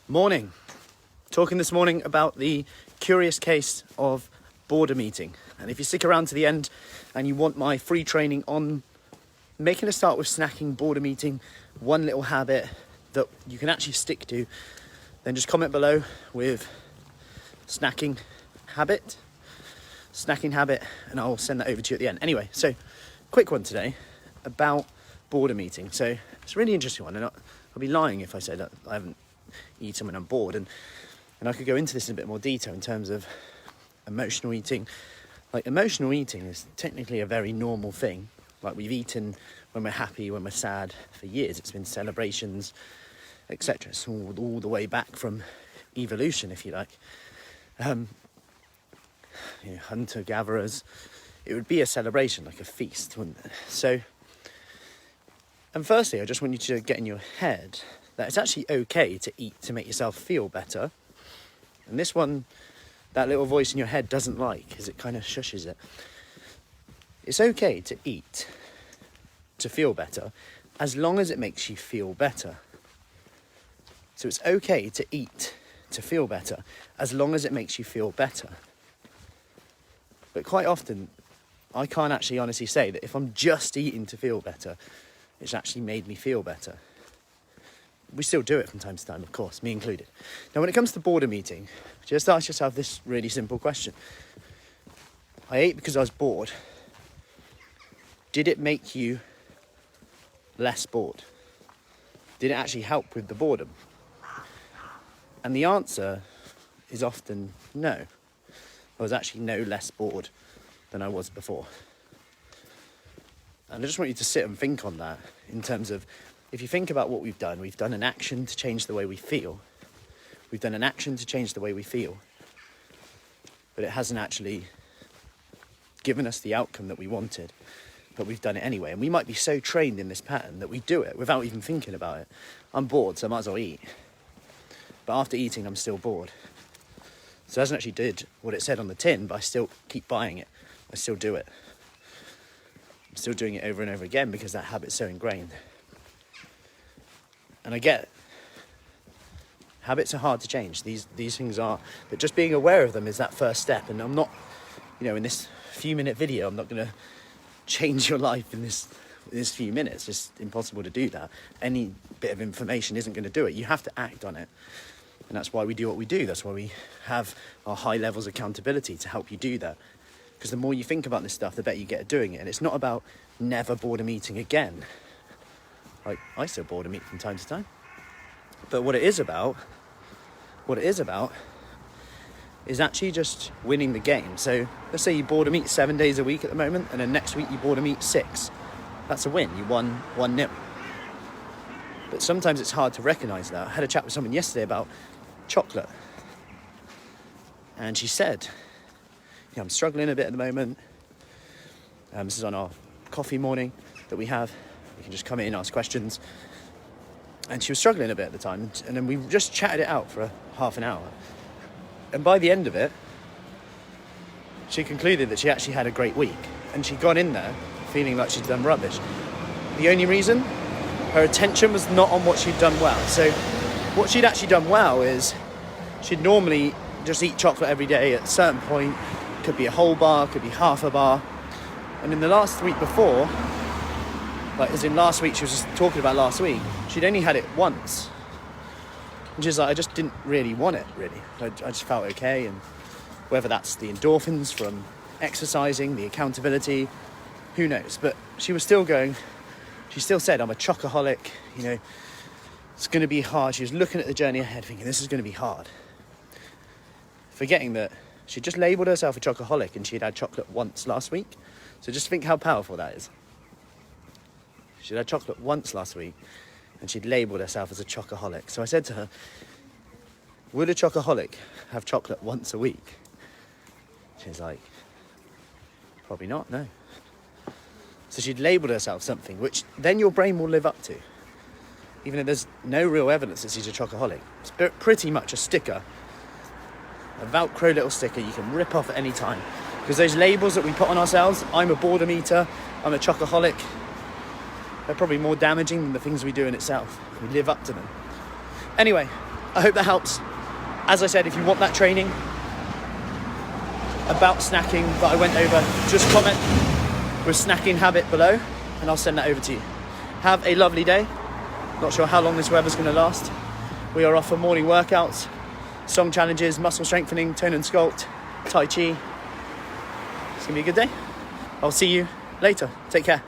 Morning. Talking this morning about the curious case of boredom eating. And if you stick around to the end and you want my free training on making a start with snacking, boredom eating, one little habit that you can actually stick to, then just comment below with snacking habit, and I'll send that over to you at the end. Anyway, so quick one today about boredom eating. So it's a really interesting one, and I'll be lying if I say that I haven't eaten when I'm bored, and I could go into this in a bit more detail in terms of emotional eating. Like, emotional eating is technically a very normal thing. Like, we've eaten when we're happy, when we're sad for years. It's been celebrations, etc. It's all the way back from evolution, if you like. Hunter-gatherers, it would be a celebration, like a feast, wouldn't it? So, and firstly, I just want you to get in your head that it's actually okay to eat to make yourself feel better. And this one, that little voice in your head doesn't like, because it kind of shushes it. It's okay to eat to feel better, as long as it makes you feel better. So it's okay to eat to feel better, as long as it makes you feel better. But quite often, I can't actually honestly say that if I'm just eating to feel better, it's actually made me feel better. We still do it from time to time, of course, me included. Now, when it comes to boredom eating, just ask yourself this really simple question. I ate because I was bored. Did it make you less bored? Did it actually help with the boredom? And the answer is often no. I was actually no less bored than I was before. And I just want you to sit and think on that in terms of, if you think about what we've done an action to change the way we feel. We've done an action to change the way we feel. But it hasn't actually given us the outcome that we wanted. But we've done it anyway. And we might be so trained in this pattern that we do it without even thinking about it. I'm bored, so I might as well eat. But after eating, I'm still bored. So it hasn't actually did what it said on the tin, but I still keep buying it. I still do it. I'm still doing it over and over again because that habit's so ingrained. And I get it. Habits are hard to change. These things are. But just being aware of them is that first step. And I'm not, in this few-minute video, I'm not going to change your life in this few minutes. It's just impossible to do that. Any bit of information isn't going to do it. You have to act on it. And that's why we do what we do. That's why we have our high levels of accountability to help you do that. Because the more you think about this stuff, the better you get at doing it. And it's not about never boredom eating again. Like, I still boredom eat from time to time. But what it is about is actually just winning the game. So let's say you boredom eat 7 days a week at the moment, and then next week you boredom eat 6. That's a win. You won 1-0. But sometimes it's hard to recognise that. I had a chat with someone yesterday about chocolate. And she said, I'm struggling a bit at the moment. This is on our coffee morning that we have. You can just come in and ask questions. And she was struggling a bit at the time. And then we just chatted it out for half an hour. And by the end of it, she concluded that she actually had a great week. And she'd gone in there feeling like she'd done rubbish. The only reason, her attention was not on what she'd done well. So what she'd actually done well is she'd normally just eat chocolate every day at a certain point. Could be a whole bar, could be half a bar. And in the last week before, like as in last week, she was just talking about last week, she'd only had it once. And she's like, I just didn't really want it, really. I just felt okay. And whether that's the endorphins from exercising, the accountability, who knows? But she was still going, she still said, I'm a chocoholic, it's going to be hard. She was looking at the journey ahead, thinking, this is going to be hard. Forgetting that she just labelled herself a chocoholic and she'd had chocolate once last week. So just think how powerful that is. She'd had chocolate once last week and she'd labelled herself as a chocoholic. So I said to her, would a chocoholic have chocolate once a week? She's like, probably not, no. So she'd labelled herself something, which then your brain will live up to. Even though there's no real evidence that she's a chocoholic. It's pretty much a sticker, a Velcro little sticker you can rip off at any time. Because those labels that we put on ourselves, I'm a boredom eater, I'm a chocoholic, they're probably more damaging than the things we do in itself. We live up to them. Anyway, I hope that helps. As I said, if you want that training about snacking that I went over, just comment with snacking habit below and I'll send that over to you. Have a lovely day. Not sure how long this weather's going to last. We are off for morning workouts, song challenges, muscle strengthening, tone and sculpt, Tai Chi. It's going to be a good day. I'll see you later. Take care.